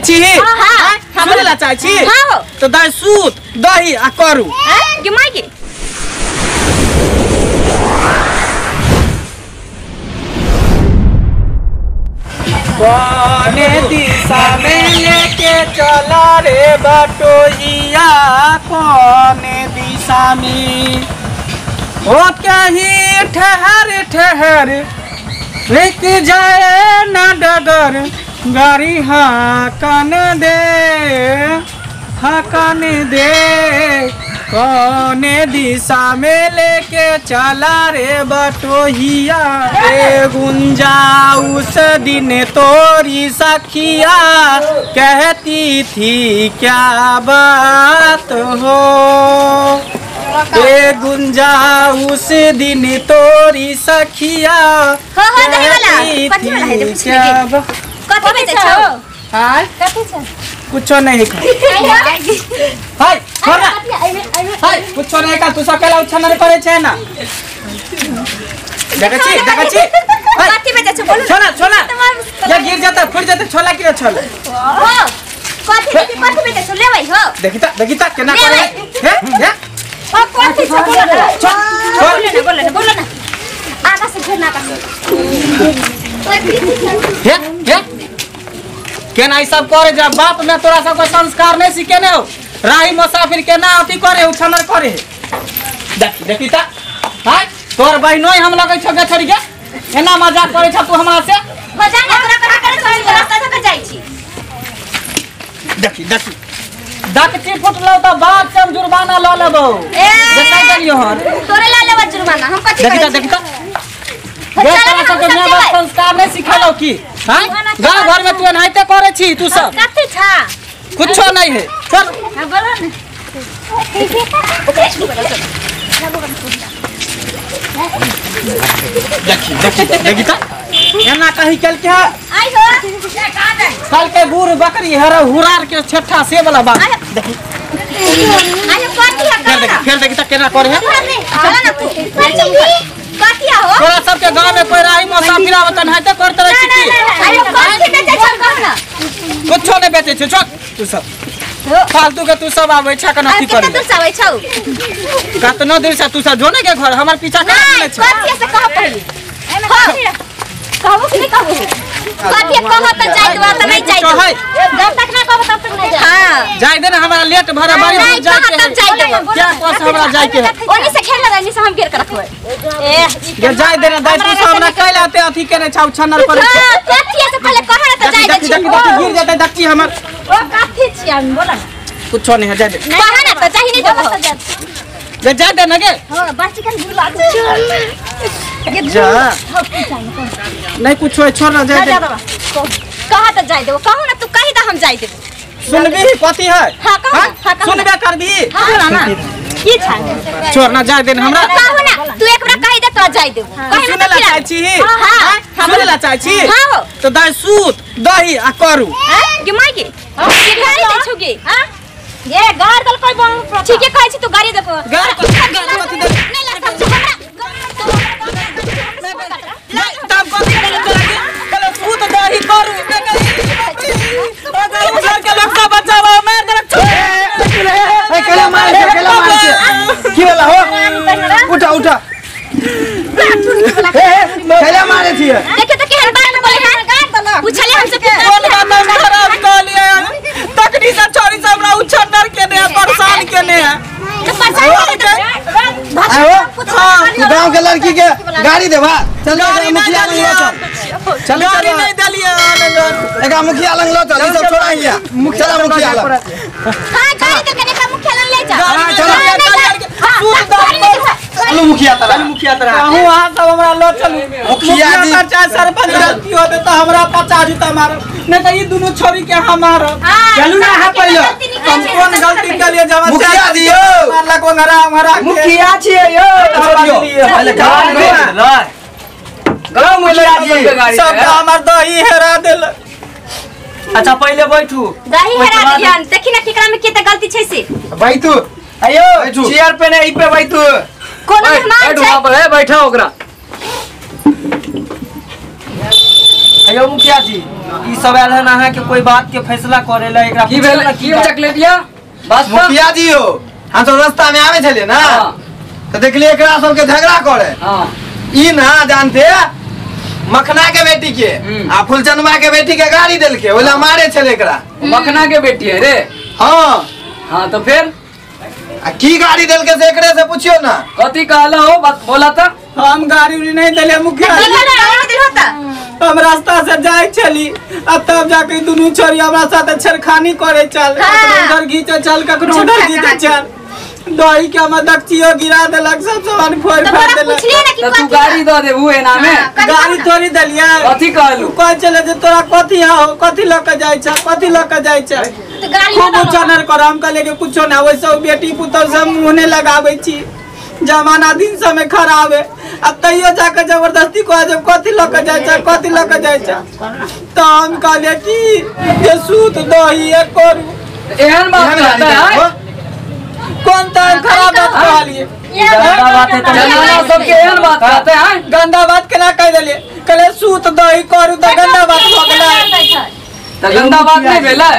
छी सुने ला चाहे छी तो दाई सूत दही आ करू के माई के कौने दिशा में लेके चला रे बटोहिया कौने दिशा में ओ कहीं ठहर ठहर लेके जाए ना डगर गाड़ी हाकन दे कौने दिशा में लेके चला रे बटोहिया रे गुंजा उस दिन तोरी सखिया कहती थी क्या बात हो ए गुंजा उस दिन तोरी सखिया कहती थी क्या कुछ नहीं हाय कुछ नहीं का तू सकेला उछन करे छे ना देखा छी कथि बेचे छ बोल छोला या गिर जाता फुट जाता छोला किलो छोला हो कथि बेचे छ ले भाई हो देखिता केना करे हे कथि छ बोल ना आकाश से घेरना आकाश हे केना ई सब करे जब बाप में तोरा सब को संस्कार नहीं सीखे ने हो राही मुसाफिर के ना अति करे उछनर करे देखिता हाय तोर बहिनोई हम लगे छ गछड़ी के एना मजाक करे छ तू हमरा से मजाक तोरा करे रास्ता से जाई छी देखी डकची फुटलो तो बाप से जुर्माना ल लेबो देखै देलियो हन तोरे ला लेबो जुर्माना हम कथि देखिता बेटा सब के मैं संस्कार नहीं सिखालो की हां गांव घर में तू एनाइते करे छी तू सब कथि छा कुछो नहीं है चल हां बोलो ने देखिता एना कहि कल के आई हो कहां जाए कल के बूढ़ बकरी हर हुरार के छठा से वाला बात देखी आयो कथि है फिर देखिता केना करे है चला ना तू कथि हो तोरा सब के गांव में कोई राही मुसाफिर आवतन है त करते रह छी अरे कथि बेचे छ कहना कुछो नहीं बेचे छ छोड़ तू सब फालतू के तू सब आवे छा कना की करे तू सब आवे छौ कतनो देर से तू सब जोने के घर हमर पीछा कर ले छ कथि से कह पड़ी कहबो कि नहीं कहबो कथि कह त जाय दो त नहीं जाय जब तक ना कहबो तब तक नहीं जाय हां जाय दे ना हमरा लेट भरा बारी जाय के क्या कोस हमरा जाय के ओनी से खेल रहनी से हम घेर के रखबै ए जाय दे ना दाई तू सब हमरा कहला ते अथी केने छौ छन्नर पर कथि से पहले कह त जाय दे छी गिर जाते दक्ची हमर ओ कथि छी हम बोला कुछो नहीं है जाय दे कह ना त जाहि नहीं देबो जाय दे ना के हां बाची के भूला जा नहीं कुछ है छोड़ ना जाय दे कहा त जाय देबो कहू ना तू कहि द हम जाय देबो सुनबी पति है हां कह सुनबे करबी हां ना की छान छोड़ ना जाय दे हमरा कहू ना तू एक बार कहि दे तो जाय देबो कहि ना सुने ला चाहे छी हां सुने ला चाहे छी हां तो दाई सूत दही आ करू के माई के गाड़ी दे छुगी हां ये गाड़ दल कोई बोल ठीक है कहै छी तू गाड़ी देबो गाड़ कथि दे नहीं ला सब हमरा तब कथि करे चले सूत दही करू अगर उधर के लोग सब बचावा मार दे केला मार के की वाला हो उठा केला मारे छी देखे तो केहन बात बोले हां गाड़ दल पूछले हमसे कौन बात खराब कर लिया तकनी से छोरी सब हमरा उछंडर के ने परेशान के ने तो परेशान करे आओ गांव के लड़की के गाड़ी देबा चल मुखिया लंग लो चल गाड़ी नहीं दलिया एका मुखिया लंग लो चल सब छोड़ा हिया मुखिया लंग हां गाड़ी के कने का मुखिया लंग ले जा चलो मुखिया तरह कहूं आ सब हमरा लो चलू मुखिया जी चाहे सरपंच गलती होते तो हमरा 50 जूता मारो नहीं तो ये दोनों छोरी के हम मारो चलू ना है पहले हम कौन गलती के लिए जवाब मुखिया जी यो मारला को घरा मुखिया छी यो पहले गांव मुखिया जी सब हमर दही हेरा देल अच्छा पहले बैठू दही हेरा ध्यान देखि ना केकरा में केते गलती छै से बैठू आयो चेयर पे ने ई पे बैठू कोनो मेहमान छै ए बैठा ओकरा आयो मुखिया जी ई सब आयल है ना कि कोई बात के फैसला करे ला एकरा की भेल की चकलेटिया बस मुखिया जी हो हम सब रास्ता में आवे छले ना तो देखलिए एकरा सबके झगड़ा करे हां ई ना जानते मखना के बेटी के आ फुलचनवा के बेटी के गाड़ी देल के ओला मारे छले एकरा मखना के बेटी है रे हां हां तो फिर आ की गाड़ी देल के से एकरे से पूछियो ना कथी कहला हो बात बोला था हम गाड़ी उड़ी नहीं देले मुखिया हम रास्ता से जाए चली अब तब जाके दुनू छोरी हमरा साथ छेड़खानी करे चल उधर घीचे चल ककरो उधर घीचे चल दही के हम दक्षियो गिरा देलक सब सामान फोड़ फाड़ देलक तो तू गाड़ी दे दे हुए ना में गाड़ी थोड़ी देलिए कथी कहलू कह चले जे तोरा कथी हो कथी ल के जाय छ कथी ल के जाय छ खूब उचानर कर हम कहले के कुछो ना वैसे बेटी पुतौ सब मुंह लगाबै छी जमाना दिन समय खराब है अब तैयो जाके जबरदस्ती कह जब कथी ल के जाय छ कथी ल के जाय छ तो हम कहले कि ये सूत दही है करू एहन बात कहता है कौन टाइम खराब बात कहलिए गंदा बात है जनाना सब के एहन बात कहते हैं गंदा बात केना कह देलिए कहले सूत दही करू तो गंदा बात भ गेलै तो गंदा बात नहीं भेलै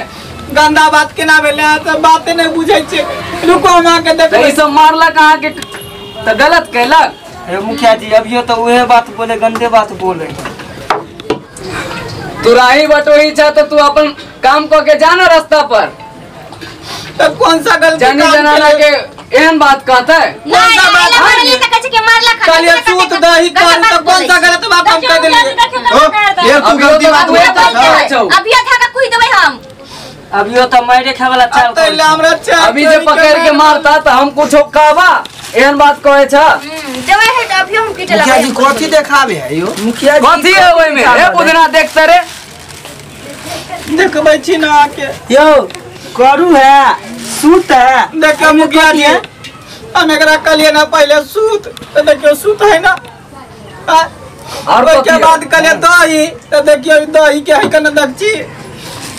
गंदा बात केना भेलै सब बातें नहीं बुझै छै रुको हम आके देखबै ई सब मारला कहां के तो गलत कहलक हे मुखिया जी अभियो तो वही बात बोले गंदे बात बोले तू राही बटोही छ तो तू अपन काम क के जाना रास्ता पर तो कौन सा गलती जानी जनाना के एहन बात कहता है कौन सा बात कहलिए सूत दही कर तो कौन सा गलत बात हम कह देलिए ये तू गलती बात अभी था का कोई देबै हम अभियो तो मारे खाए वाला चाल तैले हमरा चाल अभी जे पकड़ के मारता तो हम कुछ कहबा एहन बात कहे छ देबै है तो अभी हम पीटे मुखिया लगे जी कथी देखावे है यो मुखिया कथी है ओइ में ए बुधना देखते रे देखबै छी ना आके यो करू है सूत है देखो मुखिया जी हम एकरा कहलिए ना पहले सूत तो देखियो सूत है ना और ओइ के बाद कहलिए दही तो देखियो दही के है कने दक्षी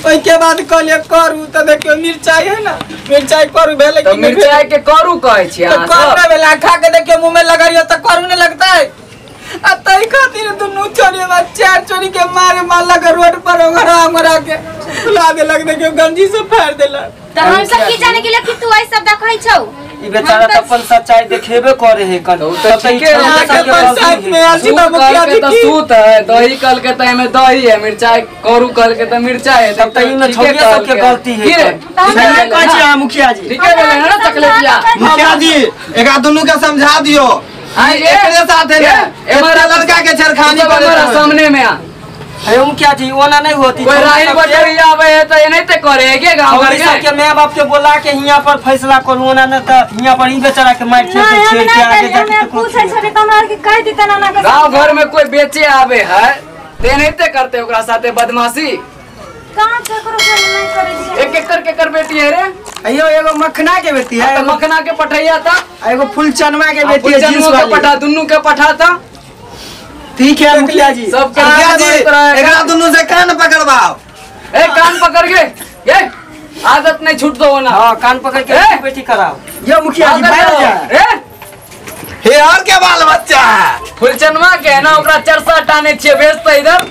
ओइ के बाद कहलिए करू तो देखियो मिर्चाई है ना मिर्चाई करू भेले तो कि नहीं मिर्चाई के करू कहे छी तो अहाँ करू सब ना भेले खा के देखियो मुंह में लगाइयो तो करू नहीं लगता है आ तई खातिर दुनू चोरी में चार चोरी के मारे माला के रोड पर ओंगरा के लागे लग देखियो गंजी से फाड़ देला तो हम सब की जाने के लिए कि तू ऐ सब देखै छौ ई बेचारा तो अपन सच्चाई देखेबे करे है कन तो ठीके है पंचायत में आसी सूत मुखिया कल जी के तो की सूत है दही कल के तो में दही है मिर्चाई करू कल के तो मिर्चाई है तब तई में छोड़िए सबके गलती है सही कहै छी मुखिया जी ठीक है बोले ना चकलेटिया मुखिया जी एकरा दुनू के समझा दियो हां एकरे साथ है हमारा लड़का के छेड़खानी करे हमारा सामने में आ अरे मुखिया जी ओना नहीं होती कोई राही बटोरिया आवे है तो ये नहीं ते करे है के गांव और घर सबके माँ बाप के बोला के यहाँ पर फैसला करू ओना न त यहाँ पर ई बेचारा के मार छेड़ के आगे जाके तो कुछ गांव घर में कोई बेचे आवे है ते नहीं ते करते ओकरा साथे बदमाशी कहां से करो नहीं करे एक एक कर बेटी है रे अयो एगो मखना के बेटी है तो मखना के पठैया था एगो फुलचनवा के बेटी है जींस के वाली पठा दुन्नु के पठा था ठीक है मुखिया जी सब मुखिया जी एकरा दुनू से कान पकड़वाओ ए कान पकड़ के ये आदत नहीं छूट दो ना हां कान पकड़ के ए! बेटी कराओ यो मुखिया जी बैठ जा ए हे और के बाल बच्चा फुलचनवा के ना ओकरा चरसा टाने छिए भेज त इधर